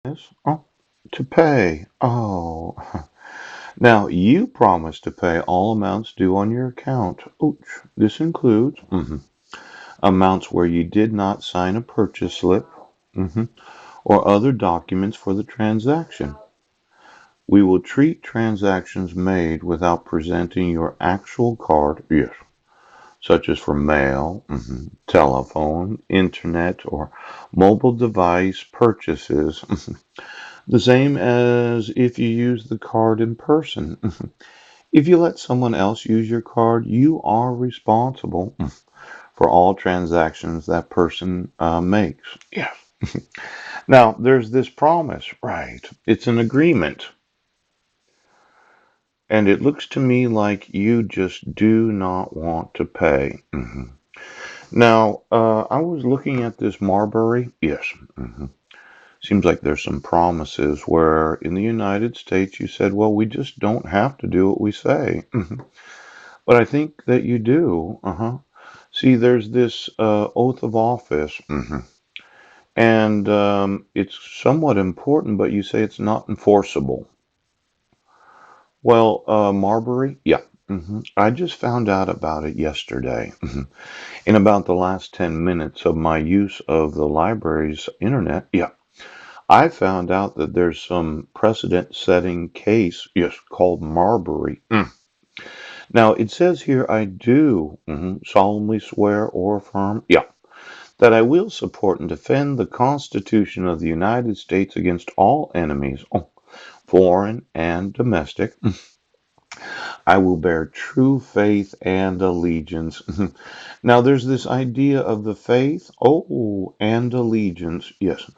Yes. Oh, to pay. Oh. Now, you promise to pay all amounts due on your account. Ouch. This includes amounts where you did not sign a purchase slip mhm, or other documents for the transaction. We will treat transactions made without presenting your actual card, yes, such as for mail, telephone, internet, or mobile device purchases, the same as if you use the card in person. If you let someone else use your card, you are responsible for all transactions that person makes. Yes. Now, there's this promise, right? It's an agreement. And it looks to me like you just do not want to pay. Now, I was looking at this Marbury. Yes. Seems like there's some promises where in the United States you said, well, we just don't have to do what we say. But I think that you do. See, there's this oath of office, and it's somewhat important, but you say it's not enforceable. Well, Marbury, yeah. I just found out about it yesterday. In about the last 10 minutes of my use of the library's internet, yeah, I found out that there's some precedent setting case, yes, called Marbury. Now, it says here, I do solemnly swear or affirm, yeah, that I will support and defend the Constitution of the United States against all enemies, foreign and domestic. I will bear true faith and allegiance. Now, there's this idea of the faith, and allegiance. Yes.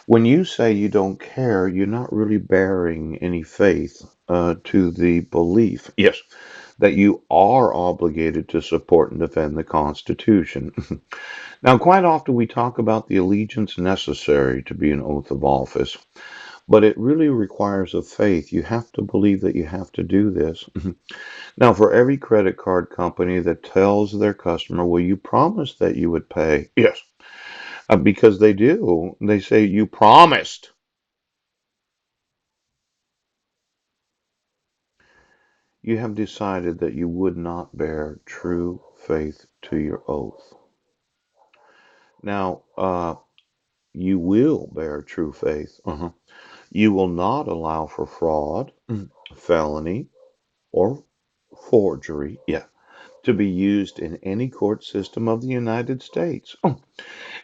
When you say you don't care, you're not really bearing any faith to the belief, yes, that you are obligated to support and defend the Constitution. Now, quite often we talk about the allegiance necessary to be an oath of office. But it really requires a faith. You have to believe that you have to do this. Now, for every credit card company that tells their customer, well, you promised that you would pay. Yes, because they do. They say, you promised. You have decided that you would not bear true faith to your oath. Now, you will bear true faith. You will not allow for fraud, felony, or forgery. Yeah. To be used in any court system of the United States.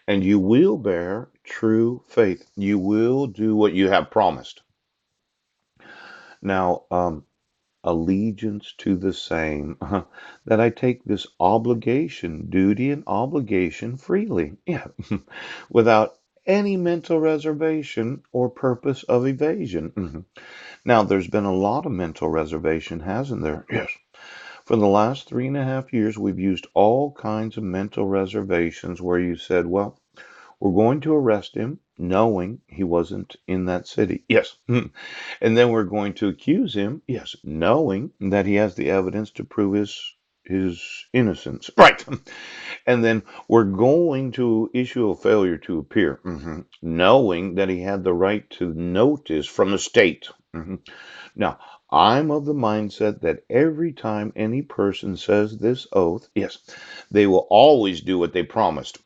And you will bear true faith. You will do what you have promised. Now, allegiance to the same, that I take this obligation, duty and obligation freely. Yeah. Without any mental reservation or purpose of evasion. Now, there's been a lot of mental reservation, hasn't there? Yes. For the last 3.5 years, we've used all kinds of mental reservations where you said, well, we're going to arrest him knowing he wasn't in that city. Yes. And then we're going to accuse him, yes, knowing that he has the evidence to prove his innocence. Right. And then we're going to issue a failure to appear, knowing that he had the right to notice from the state. Now, I'm of the mindset that every time any person says this oath, yes, they will always do what they promised.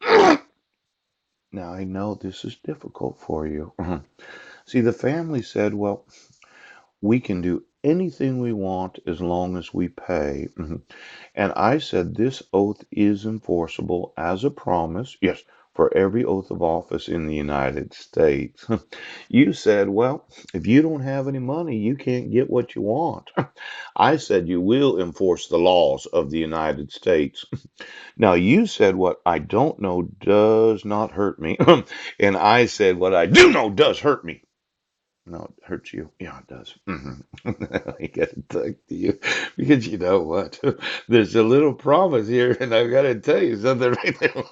Now, I know this is difficult for you. See, the family said, well, we can do anything we want as long as we pay. And I said, this oath is enforceable as a promise, yes, for every oath of office in the United States. You said, well, if you don't have any money, you can't get what you want. I said, you will enforce the laws of the United States. Now, you said, what I don't know does not hurt me. And I said, what I do know does hurt me. No, it hurts you. Yeah, it does. I got to talk to you because you know what? There's a little promise here, and I've got to tell you something right there.